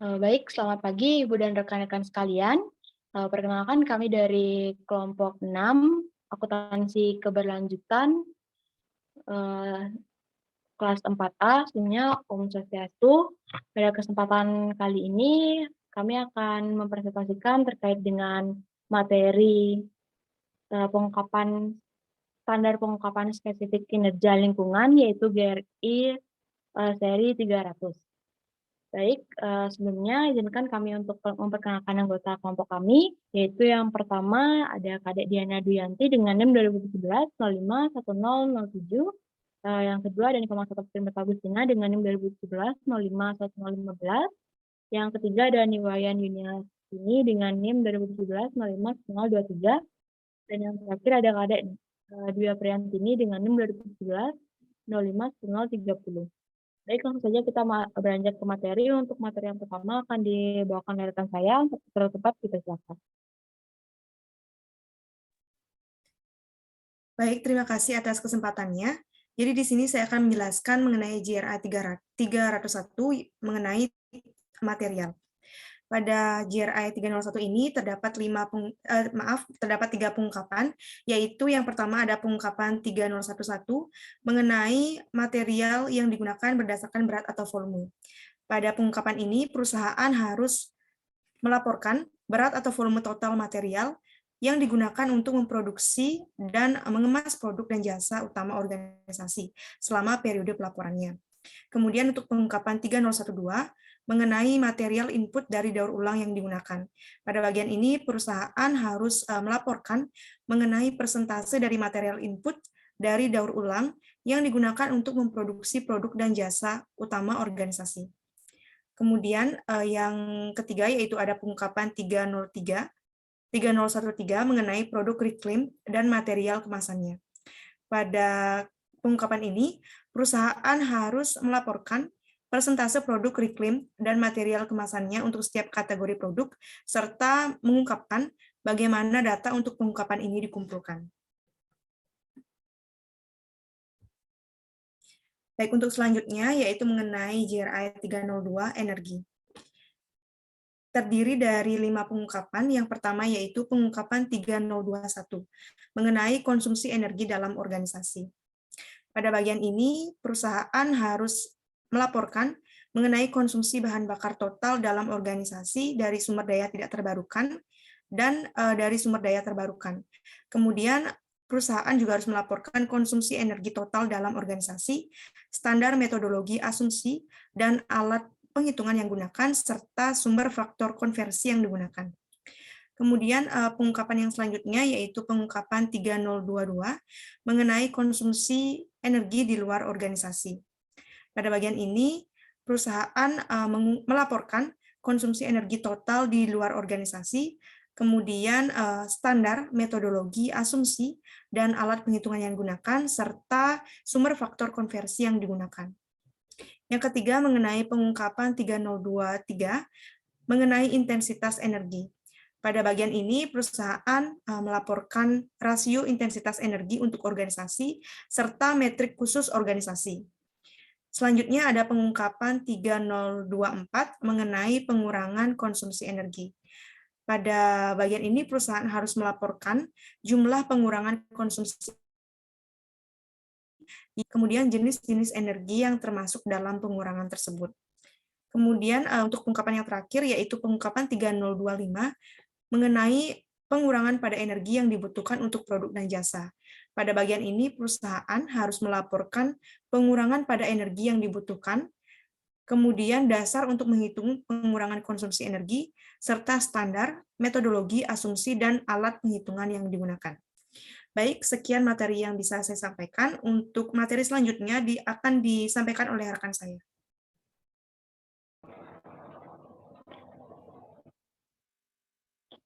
Baik, selamat pagi Ibu dan rekan-rekan sekalian. Perkenalkan kami dari kelompok 6 akuntansi keberlanjutan, eee, kelas 4A, SIM-nya Om Swastiastu. Pada kesempatan kali ini kami akan mempresentasikan terkait dengan materi, pengungkapan standar pengungkapan spesifik kinerja lingkungan yaitu GRI, seri 300. Baik, sebelumnya izinkan kami untuk memperkenalkan anggota kelompok kami, yaitu yang pertama ada Kadek Diana Duyanti dengan NIM 2017 051007, yang kedua ada Niko Masata Putri Agustina dengan NIM 2017 051015, yang ketiga ada Niwayan Yuniasini dengan NIM 2017 051023, dan yang terakhir ada Kadek Dwi Apriyantini dengan NIM 2017 051030. Baik, langsung saja kita beranjak ke materi. Untuk materi yang pertama akan dibawakan oleh rekan saya. Untuk tepat kita silakan. Baik, terima kasih atas kesempatannya. Jadi di sini saya akan menjelaskan mengenai JRA 301 mengenai material. Pada JRA 301 ini terdapat terdapat 3 pengungkapan, yaitu yang pertama ada pengungkapan 3011 mengenai material yang digunakan berdasarkan berat atau volume. Pada pengungkapan ini perusahaan harus melaporkan berat atau volume total material yang digunakan untuk memproduksi dan mengemas produk dan jasa utama organisasi selama periode pelaporannya. Kemudian untuk pengungkapan 3012 mengenai material input dari daur ulang yang digunakan. Pada bagian ini perusahaan harus melaporkan mengenai persentase dari material input dari daur ulang yang digunakan untuk memproduksi produk dan jasa utama organisasi. Kemudian yang ketiga yaitu ada pengungkapan 3013 mengenai produk reclaim dan material kemasannya. Pada pengungkapan ini, perusahaan harus melaporkan persentase produk reclaim dan material kemasannya untuk setiap kategori produk, serta mengungkapkan bagaimana data untuk pengungkapan ini dikumpulkan. Baik, untuk selanjutnya yaitu mengenai JRI 302 energi. Terdiri dari 5 pengungkapan. Yang pertama yaitu pengungkapan 3021 mengenai konsumsi energi dalam organisasi. Pada bagian ini, perusahaan harus melaporkan mengenai konsumsi bahan bakar total dalam organisasi dari sumber daya tidak terbarukan dan dari sumber daya terbarukan. Kemudian perusahaan juga harus melaporkan konsumsi energi total dalam organisasi, standar metodologi asumsi, dan alat penghitungan yang digunakan, serta sumber faktor konversi yang digunakan. Kemudian pengungkapan yang selanjutnya yaitu pengungkapan 3022 mengenai konsumsi energi di luar organisasi. Pada bagian ini, perusahaan melaporkan konsumsi energi total di luar organisasi, kemudian standar, metodologi, asumsi, dan alat penghitungan yang digunakan, serta sumber faktor konversi yang digunakan. Yang ketiga mengenai pengungkapan 3023 mengenai intensitas energi. Pada bagian ini, perusahaan melaporkan rasio intensitas energi untuk organisasi, serta metrik khusus organisasi. Selanjutnya ada pengungkapan 3024 mengenai pengurangan konsumsi energi. Pada bagian ini, perusahaan harus melaporkan jumlah pengurangan konsumsi, kemudian jenis-jenis energi yang termasuk dalam pengurangan tersebut. Kemudian untuk pengungkapan yang terakhir, yaitu pengungkapan 3025 mengenai pengurangan pada energi yang dibutuhkan untuk produk dan jasa. Pada bagian ini, perusahaan harus melaporkan pengurangan pada energi yang dibutuhkan, kemudian dasar untuk menghitung pengurangan konsumsi energi, serta standar, metodologi, asumsi, dan alat penghitungan yang digunakan. Baik, sekian materi yang bisa saya sampaikan. Untuk materi selanjutnya akan disampaikan oleh rekan saya.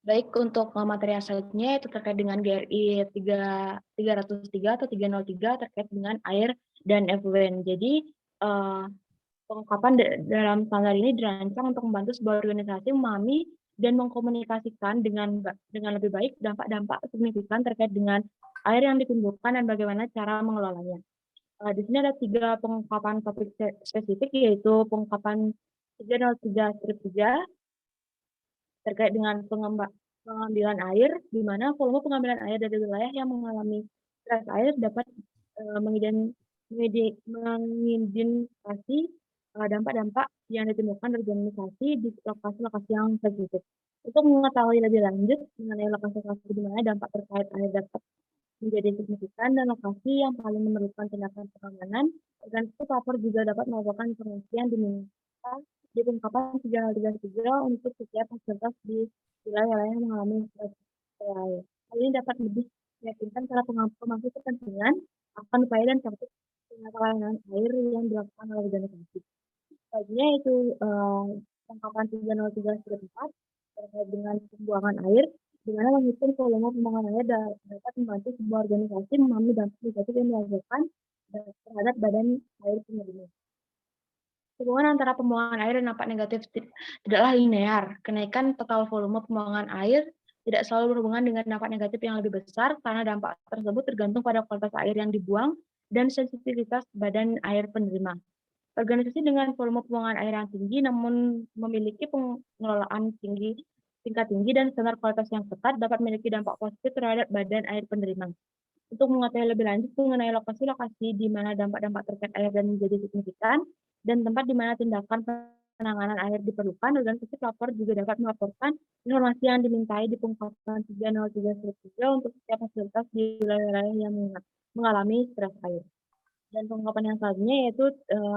Baik, untuk materi yang selanjutnya itu terkait dengan GRI 303 atau 303 terkait dengan air dan effluent. Jadi, pengungkapan dalam standar ini dirancang untuk membantu sebuah organisasi memahami dan mengkomunikasikan dengan lebih baik dampak-dampak signifikan terkait dengan air yang ditimbulkan dan bagaimana cara mengelolanya. Di sini ada 3 pengungkapan topik spesifik, yaitu pengungkapan 303-3 terkait dengan pengambilan air, di mana volume pengambilan air dari wilayah yang mengalami stres air dapat mengidentifikasi dampak-dampak yang ditemukan organisasi di lokasi-lokasi yang sensitif. Untuk mengetahui lebih lanjut mengenai lokasi-lokasi di mana dampak terkait air dapat menjadi signifikan dan lokasi yang paling memerlukan tindakan pengamanan, organisasi pelapor juga dapat melakukan informasi yang diminta di pengungkapan 3 untuk setiap fasilitas di wilayah-wilayah yang mengalami stres air. Hal ini dapat lebih meyakinkan para pemangku kepentingan akan upaya dan praktik pelayanan air yang dilakukan oleh organisasi. Selanjutnya itu pengungkapan 303-4 terkait dengan pembuangan air, di mana menghitung volume pembuangan air dapat membantu sebuah organisasi memahami dampak negatif yang dilakukan terhadap badan air penerima. Hubungan antara pembuangan air dan dampak negatif tidaklah linear. Kenaikan total volume pembuangan air tidak selalu berhubungan dengan dampak negatif yang lebih besar, karena dampak tersebut tergantung pada kualitas air yang dibuang dan sensitivitas badan air penerima. Organisasi dengan volume pembuangan air yang tinggi namun memiliki pengelolaan tingkat tinggi dan standar kualitas yang ketat dapat memiliki dampak positif terhadap badan air penerima. Untuk mengetahui lebih lanjut mengenai lokasi-lokasi di mana dampak-dampak terkait air dan menjadi signifikan dan tempat di mana tindakan penanganan air diperlukan, organisasi pelapor juga dapat melaporkan informasi yang dimintai di pengungkapan 303-3 untuk setiap fasilitas di wilayah-wilayah yang mengalami stres air. Dan pengungkapan yang selanjutnya yaitu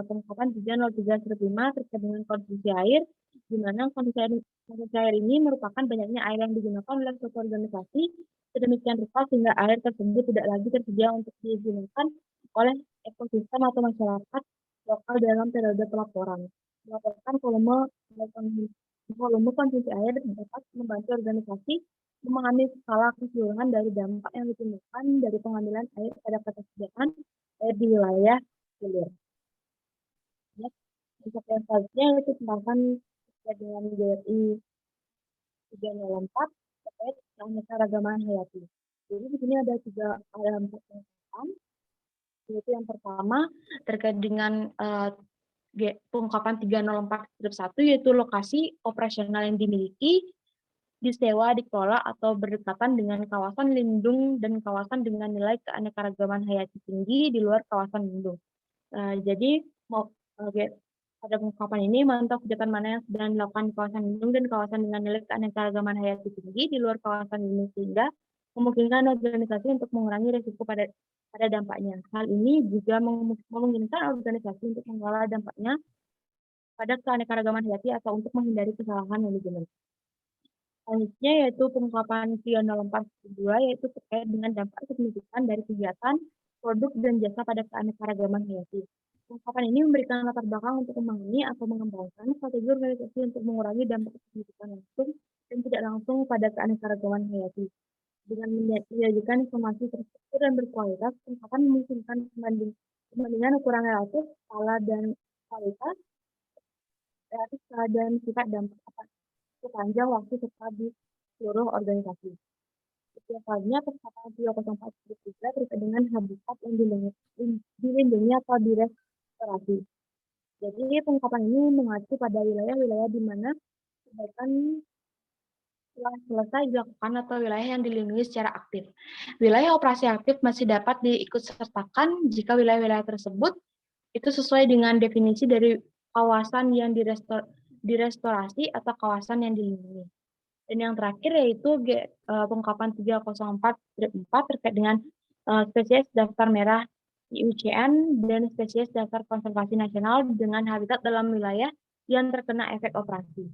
pengungkapan 303-5 terkait dengan konsumsi air, di mana konsumsi air ini merupakan banyaknya air yang digunakan oleh suatu organisasi sedemikian rupa sehingga air tersebut tidak lagi tersedia untuk digunakan oleh ekosistem atau masyarakat lokal dalam periode pelaporan. Melaporkan volume konsumsi air dapat membantu organisasi memahami skala keseluruhan dari dampak yang ditimbulkan dari pengambilan air pada ketersediaan air di wilayah hilir. Ya, untuk yang selanjutnya itu tentang dengan GRI 304 terkait keanekaragaman hayati. Jadi di sini ada 4 pengungkapan, yaitu yang pertama terkait dengan pengungkapan 304-1 yaitu lokasi operasional yang dimiliki, disewa, dikelola, atau berdekatan dengan kawasan lindung dan kawasan dengan nilai keanekaragaman hayati tinggi di luar kawasan lindung. Jadi pada pengungkapan ini memantau kegiatan mana yang sedang dilakukan di kawasan lindung dan kawasan dengan nilai keanekaragaman hayati tinggi di luar kawasan lindung sehingga memungkinkan organisasi untuk mengurangi risiko pada dampaknya. Hal ini juga memungkinkan organisasi untuk mengelola dampaknya pada keanekaragaman hayati atau untuk menghindari kesalahan manajemen. Selanjutnya yaitu pengungkapan 304-2 yaitu terkait dengan dampak signifikan dari kegiatan, produk, dan jasa pada keanekaragaman hayati. Pengungkapan ini memberikan latar belakang untuk memahami atau mengembangkan strategi organisasi untuk mengurangi dampak signifikan langsung dan tidak langsung pada keanekaragaman hayati. Dengan menyajikan informasi terstruktur dan berkualitas, pengungkapan memungkinkan perbandingan ukuran relatif, skala dan kualitas, dan sifat dampak sepanjang waktu serta di seluruh organisasi. Setiap kalinya pengungkapan 304-3 terkait dengan habitat yang dilindungi atau direstorasi. Jadi pengungkapan ini mengacu pada wilayah-wilayah di mana perbaikan telah selesai dilakukan atau wilayah yang dilindungi secara aktif. Wilayah operasi aktif masih dapat diikutsertakan jika wilayah-wilayah tersebut itu sesuai dengan definisi dari kawasan yang direstorasi atau kawasan yang dilindungi. Dan yang terakhir yaitu pengungkapan 304-4 terkait dengan spesies daftar merah IUCN dan spesies daftar konservasi nasional dengan habitat dalam wilayah yang terkena efek operasi.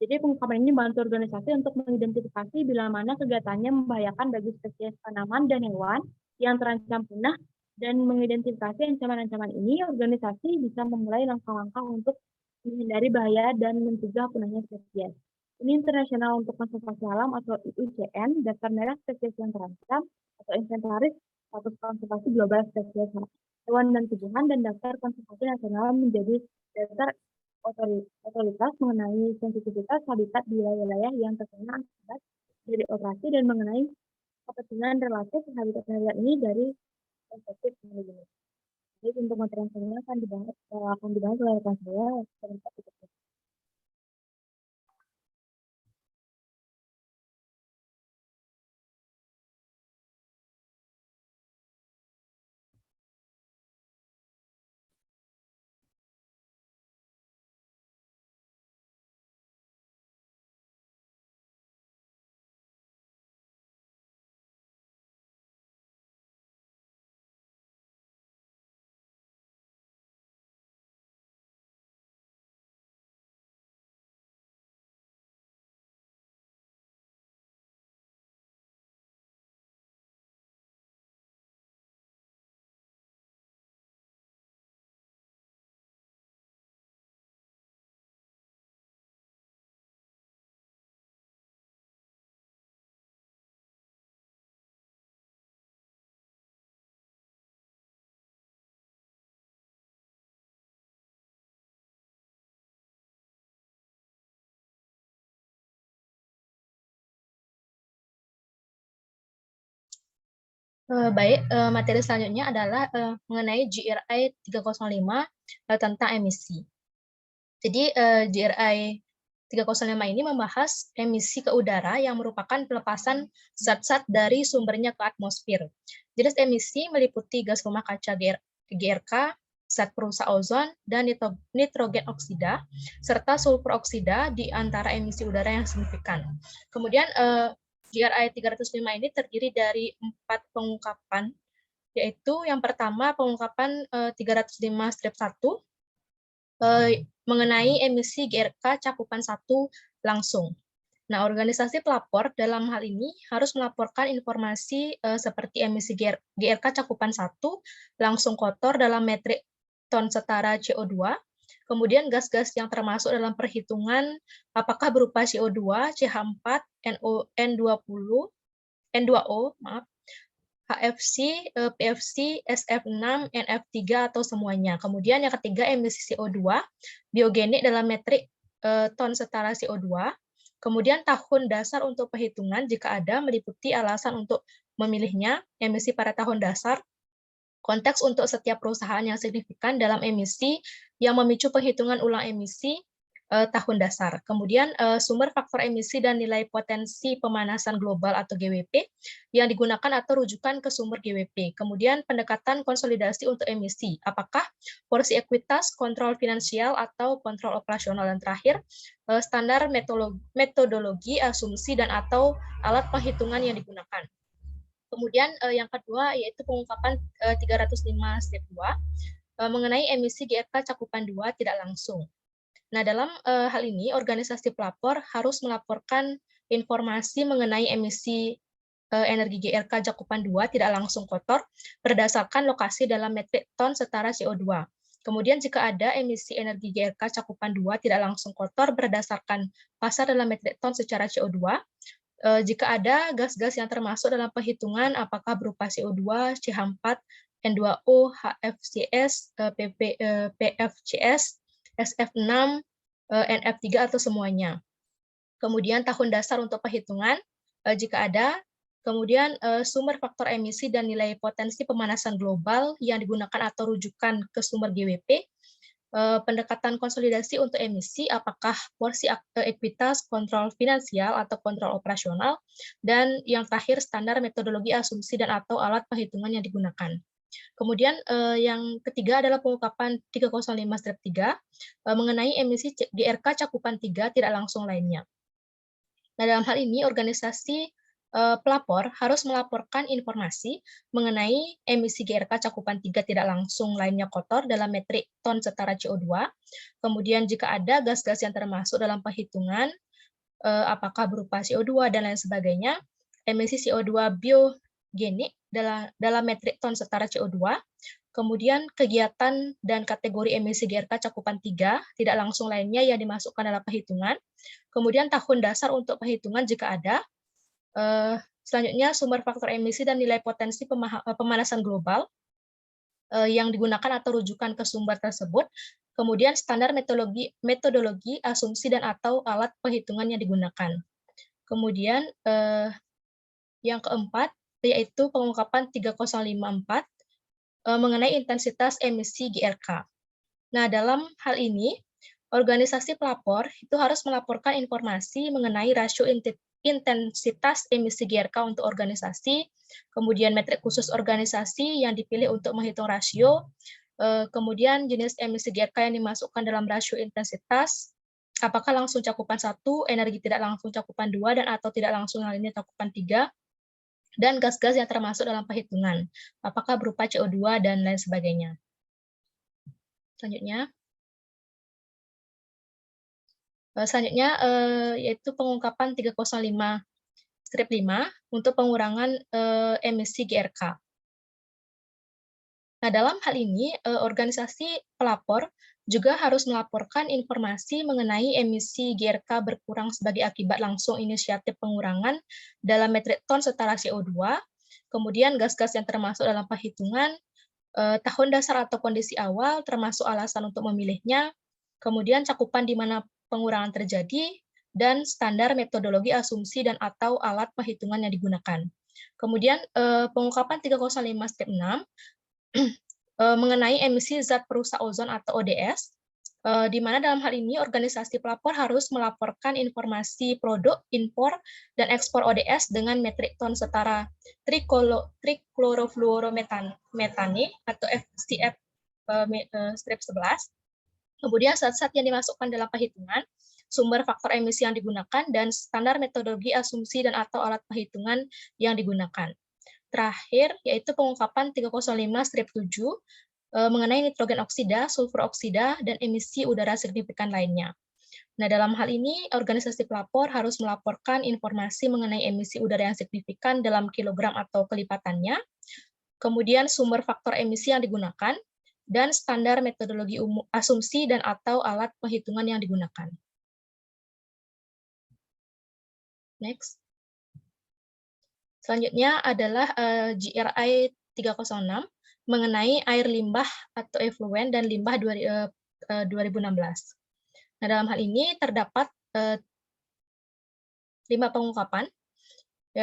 Jadi pengungkapan ini membantu organisasi untuk mengidentifikasi bila mana kegiatannya membahayakan bagi spesies tanaman dan hewan yang terancam punah, dan mengidentifikasi ancaman-ancaman ini, organisasi bisa memulai langkah-langkah untuk menghindari bahaya dan mencegah punahnya spesies. Ini internasional untuk konservasi alam atau IUCN, daftar merah spesies yang terancam, atau inventaris status konservasi global spesies hewan dan tumbuhan, dan daftar konservasi nasional menjadi daftar otoritas mengenai sensitivitas habitat di wilayah-wilayah yang terkena akibat dari operasi dan mengenai kepentingan relatif habitat ini dari perspektif manajemen. Jadi untuk materi yang selanjutnya akan dibahas oleh rekan saya. Baik, materi selanjutnya adalah mengenai GRI 305 tentang emisi. Jadi GRI 305 ini membahas emisi ke udara yang merupakan pelepasan zat-zat dari sumbernya ke atmosfer. Jenis emisi meliputi gas rumah kaca GRK, zat perusak ozon, dan nitrogen oksida, serta sulfur oksida di antara emisi udara yang signifikan. Kemudian GRI 305 ini terdiri dari 4 pengungkapan, yaitu yang pertama pengungkapan 305-1 mengenai emisi GRK cakupan 1 langsung. Nah, organisasi pelapor dalam hal ini harus melaporkan informasi seperti emisi GRK cakupan 1 langsung kotor dalam metrik ton setara CO2, kemudian gas-gas yang termasuk dalam perhitungan apakah berupa CO2, CH4, N20, N2O, maaf, HFC, PFC, SF6, NF3 atau semuanya. Kemudian yang ketiga emisi CO2 biogenik dalam metrik ton setara CO2. Kemudian tahun dasar untuk perhitungan jika ada meliputi alasan untuk memilihnya, emisi pada tahun dasar, konteks untuk setiap perusahaan yang signifikan dalam emisi yang memicu perhitungan ulang emisi tahun dasar. Kemudian sumber faktor emisi dan nilai potensi pemanasan global atau GWP yang digunakan atau rujukan ke sumber GWP. Kemudian pendekatan konsolidasi untuk emisi. Apakah porsi ekuitas, kontrol finansial, atau kontrol operasional. Dan terakhir, standar metodologi, asumsi, dan atau alat perhitungan yang digunakan. Kemudian yang kedua yaitu pengungkapan 305-2 mengenai emisi GRK cakupan 2 tidak langsung. Nah, dalam hal ini, organisasi pelapor harus melaporkan informasi mengenai emisi energi GRK cakupan 2 tidak langsung kotor berdasarkan lokasi dalam metrik ton setara CO2. Kemudian jika ada emisi energi GRK cakupan 2 tidak langsung kotor berdasarkan pasar dalam metrik ton secara CO2, jika ada gas-gas yang termasuk dalam perhitungan apakah berupa CO2, CH4, N2O, HFCS, PFCS, SF6, NF3 atau semuanya. Kemudian tahun dasar untuk perhitungan jika ada, kemudian sumber faktor emisi dan nilai potensi pemanasan global yang digunakan atau rujukan ke sumber GWP, pendekatan konsolidasi untuk emisi, apakah porsi ekuitas, kontrol finansial atau kontrol operasional, dan yang terakhir standar metodologi asumsi dan atau alat perhitungan yang digunakan. Kemudian yang ketiga adalah pengungkapan 305-3 mengenai emisi GRK cakupan 3 tidak langsung lainnya. Nah, dalam hal ini organisasi pelapor harus melaporkan informasi mengenai emisi GRK cakupan 3 tidak langsung lainnya kotor dalam metrik ton setara CO2. Kemudian jika ada gas-gas yang termasuk dalam perhitungan apakah berupa CO2 dan lain sebagainya, emisi CO2 biogenik dalam metrik ton setara CO2, kemudian kegiatan dan kategori emisi GRK cakupan 3 tidak langsung lainnya yang dimasukkan dalam perhitungan, kemudian tahun dasar untuk perhitungan jika ada, selanjutnya sumber faktor emisi dan nilai potensi pemanasan global yang digunakan atau rujukan ke sumber tersebut, kemudian standar metodologi, asumsi dan atau alat perhitungan yang digunakan. Kemudian yang keempat yaitu pengungkapan 3054 mengenai intensitas emisi GRK. Nah, dalam hal ini organisasi pelapor itu harus melaporkan informasi mengenai rasio intensitas emisi GRK untuk organisasi, kemudian metrik khusus organisasi yang dipilih untuk menghitung rasio, kemudian jenis emisi GRK yang dimasukkan dalam rasio intensitas, apakah langsung cakupan 1, energi tidak langsung cakupan 2, dan atau tidak langsung lainnya cakupan 3, dan gas-gas yang termasuk dalam perhitungan, apakah berupa CO2 dan lain sebagainya. Selanjutnya yaitu pengungkapan 305-5 untuk pengurangan emisi GRK. Nah, dalam hal ini, organisasi pelapor juga harus melaporkan informasi mengenai emisi GRK berkurang sebagai akibat langsung inisiatif pengurangan dalam metrik ton setara CO2, kemudian gas-gas yang termasuk dalam perhitungan, tahun dasar atau kondisi awal, termasuk alasan untuk memilihnya, kemudian cakupan di mana pengurangan terjadi, dan standar metodologi asumsi dan atau alat perhitungan yang digunakan. Kemudian pengungkapan 305 strip 6 mengenai emisi zat perusak ozon atau ODS, di mana dalam hal ini organisasi pelapor harus melaporkan informasi produk, impor, dan ekspor ODS dengan metrik ton setara triklorofluorometane atau FCF strip 11. Kemudian zat-zat yang dimasukkan dalam perhitungan, sumber faktor emisi yang digunakan, dan standar metodologi asumsi dan atau alat perhitungan yang digunakan. Terakhir, yaitu pengungkapan 305 strip 7 mengenai nitrogen oksida, sulfur oksida, dan emisi udara signifikan lainnya. Nah, dalam hal ini, organisasi pelapor harus melaporkan informasi mengenai emisi udara yang signifikan dalam kilogram atau kelipatannya, kemudian sumber faktor emisi yang digunakan, dan standar metodologi asumsi dan atau alat perhitungan yang digunakan. Next. Selanjutnya adalah GRI 306 mengenai air limbah atau efluen dan limbah 2016. Nah, dalam hal ini terdapat 5 pengungkapan,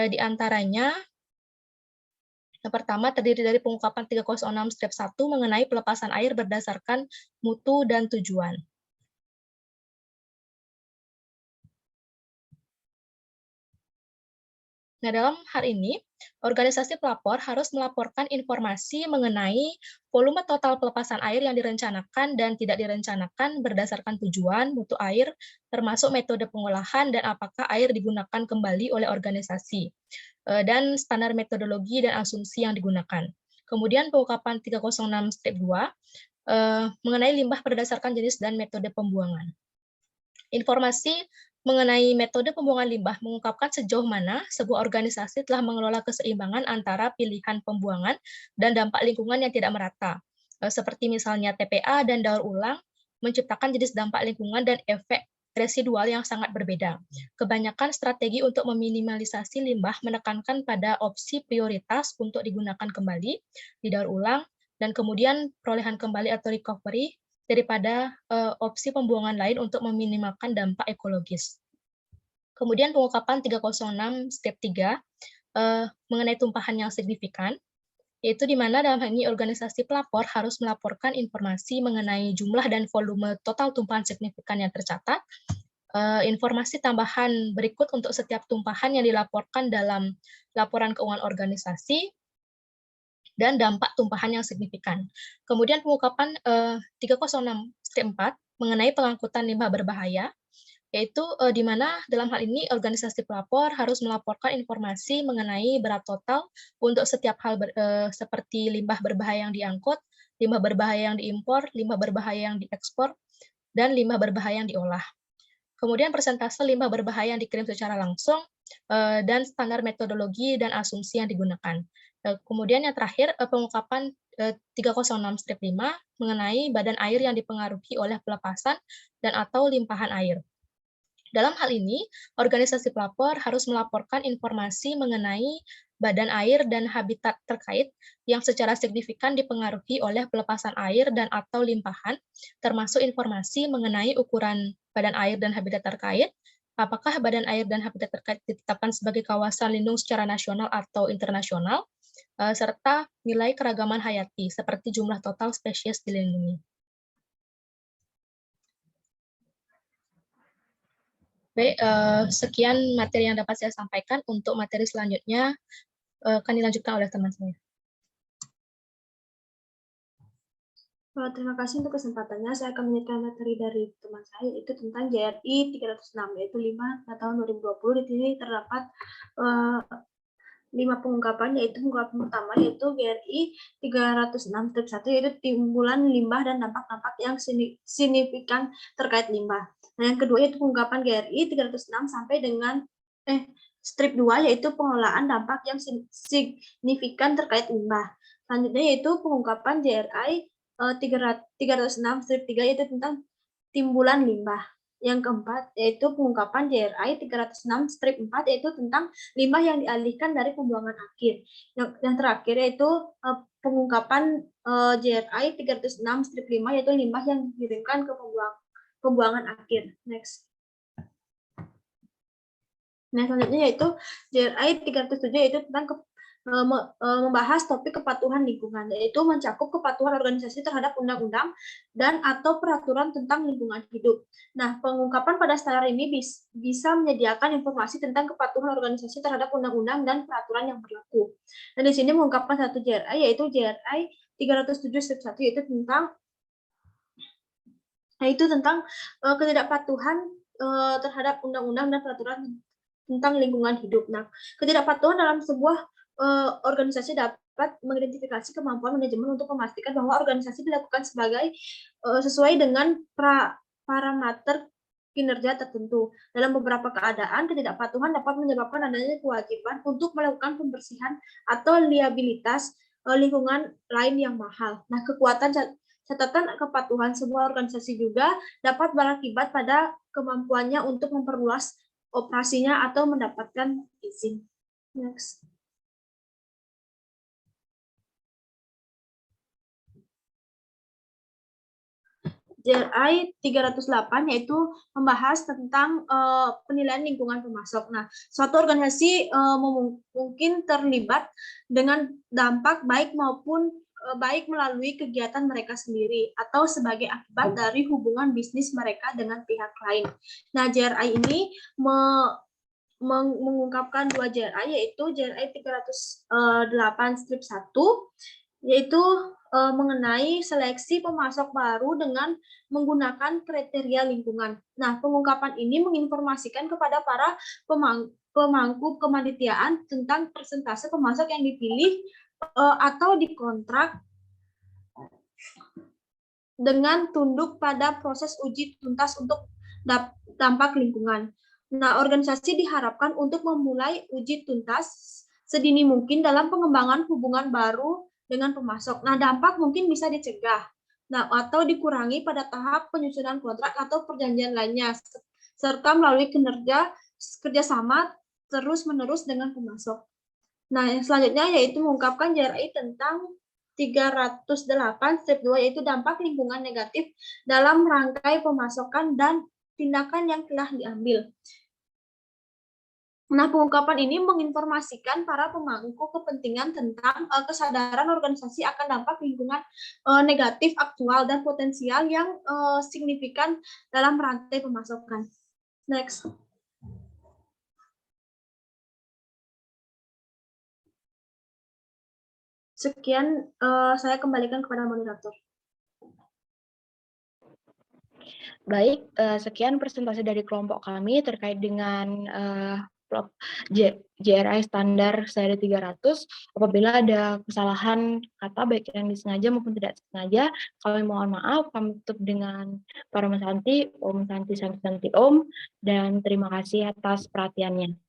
di antaranya yang pertama terdiri dari pengungkapan 306 strip 1 mengenai pelepasan air berdasarkan mutu dan tujuan. Nah, dalam hal ini, organisasi pelapor harus melaporkan informasi mengenai volume total pelepasan air yang direncanakan dan tidak direncanakan berdasarkan tujuan, mutu air, termasuk metode pengolahan dan apakah air digunakan kembali oleh organisasi, dan standar metodologi dan asumsi yang digunakan. Kemudian pengungkapan 306 strip 2 mengenai limbah berdasarkan jenis dan metode pembuangan. Informasi mengenai metode pembuangan limbah mengungkapkan sejauh mana sebuah organisasi telah mengelola keseimbangan antara pilihan pembuangan dan dampak lingkungan yang tidak merata, seperti misalnya TPA dan daur ulang menciptakan jenis dampak lingkungan dan efek residual yang sangat berbeda. Kebanyakan strategi untuk meminimalisasi limbah menekankan pada opsi prioritas untuk digunakan kembali, didaur ulang, dan kemudian perolehan kembali atau recovery daripada opsi pembuangan lain untuk meminimalkan dampak ekologis. Kemudian pengungkapan 306 step 3 mengenai tumpahan yang signifikan, yaitu di mana dalam hal ini organisasi pelapor harus melaporkan informasi mengenai jumlah dan volume total tumpahan signifikan yang tercatat, informasi tambahan berikut untuk setiap tumpahan yang dilaporkan dalam laporan keuangan organisasi, dan dampak tumpahan yang signifikan. Kemudian pengungkapan 306 strip 4 mengenai pengangkutan limbah berbahaya, yaitu di mana dalam hal ini organisasi pelapor harus melaporkan informasi mengenai berat total untuk setiap hal seperti limbah berbahaya yang diangkut, limbah berbahaya yang diimpor, limbah berbahaya yang diekspor, dan limbah berbahaya yang diolah. Kemudian persentase limbah berbahaya yang dikirim secara langsung, dan standar metodologi dan asumsi yang digunakan. Kemudian yang terakhir, pengungkapan 306 strip 5 mengenai badan air yang dipengaruhi oleh pelepasan dan atau limpahan air. Dalam hal ini, organisasi pelapor harus melaporkan informasi mengenai badan air dan habitat terkait yang secara signifikan dipengaruhi oleh pelepasan air dan atau limpahan, termasuk informasi mengenai ukuran badan air dan habitat terkait, apakah badan air dan habitat terkait ditetapkan sebagai kawasan lindung secara nasional atau internasional, serta nilai keragaman hayati, seperti jumlah total spesies dilindungi. Baik, sekian materi yang dapat saya sampaikan. Untuk materi selanjutnya akan dilanjutkan oleh teman saya. Terima kasih untuk kesempatannya. Saya akan menyampaikan materi dari teman saya, yaitu tentang JRI 306, yaitu 5 tahun 2020. Di sini terdapat 5 pengungkapan, yaitu pengungkapan pertama yaitu GRI 306 strip 1, yaitu timbulan limbah dan dampak-dampak yang signifikan terkait limbah. Nah, yang kedua yaitu pengungkapan GRI 306 sampai dengan strip 2, yaitu pengelolaan dampak yang signifikan terkait limbah. Selanjutnya yaitu pengungkapan GRI 306 strip 3, yaitu tentang timbulan limbah. Yang keempat yaitu pengungkapan JRI 306 strip 4, yaitu tentang limbah yang dialihkan dari pembuangan akhir. Yang terakhir yaitu pengungkapan JRI 306 strip 5, yaitu limbah yang dikirimkan ke pembuangan akhir. Next. Nah, selanjutnya yaitu JRI 307 yaitu tentang membahas topik kepatuhan lingkungan, yaitu mencakup kepatuhan organisasi terhadap undang-undang dan atau peraturan tentang lingkungan hidup. Nah, pengungkapan pada standar ini bisa menyediakan informasi tentang kepatuhan organisasi terhadap undang-undang dan peraturan yang berlaku. Dan di sini mengungkapkan satu JRI yaitu JRI 307/1 yaitu tentang ketidakpatuhan terhadap undang-undang dan peraturan tentang lingkungan hidup. Nah, ketidakpatuhan dalam sebuah organisasi dapat mengidentifikasi kemampuan manajemen untuk memastikan bahwa organisasi dilakukan sesuai dengan parameter kinerja tertentu. Dalam beberapa keadaan, ketidakpatuhan dapat menyebabkan adanya kewajiban untuk melakukan pembersihan atau liabilitas lingkungan lain yang mahal. Nah, catatan kepatuhan sebuah organisasi juga dapat berakibat pada kemampuannya untuk memperluas operasinya atau mendapatkan izin. Next. JRI 308 yaitu membahas tentang penilaian lingkungan pemasok. Nah, suatu organisasi mungkin terlibat dengan dampak baik maupun baik melalui kegiatan mereka sendiri atau sebagai akibat dari hubungan bisnis mereka dengan pihak lain. Nah, JRI ini mengungkapkan dua JRI yaitu JRI 308/1 yaitu mengenai seleksi pemasok baru dengan menggunakan kriteria lingkungan. Nah, pengungkapan ini menginformasikan kepada para pemangku kepanitiaan tentang persentase pemasok yang dipilih atau dikontrak dengan tunduk pada proses uji tuntas untuk dampak lingkungan. Nah, organisasi diharapkan untuk memulai uji tuntas sedini mungkin dalam pengembangan hubungan baru dengan pemasok. Nah, dampak mungkin bisa dicegah, atau dikurangi pada tahap penyusunan kontrak atau perjanjian lainnya, serta melalui kerjasama terus-menerus dengan pemasok. Nah, yang selanjutnya yaitu mengungkapkan JRI tentang 308/2 yaitu dampak lingkungan negatif dalam rangkai pemasokan dan tindakan yang telah diambil. Nah, pengungkapan ini menginformasikan para pemangku kepentingan tentang kesadaran organisasi akan dampak lingkungan negatif aktual dan potensial yang signifikan dalam rantai pemasokan. Next. Sekian, saya kembalikan kepada moderator. Baik, sekian presentasi dari kelompok kami terkait dengan JRI standar seri 300. Apabila ada kesalahan kata baik yang disengaja maupun tidak sengaja, kami mohon maaf. Kami tutup dengan para Santi, Om Santi, Santi Om, dan terima kasih atas perhatiannya.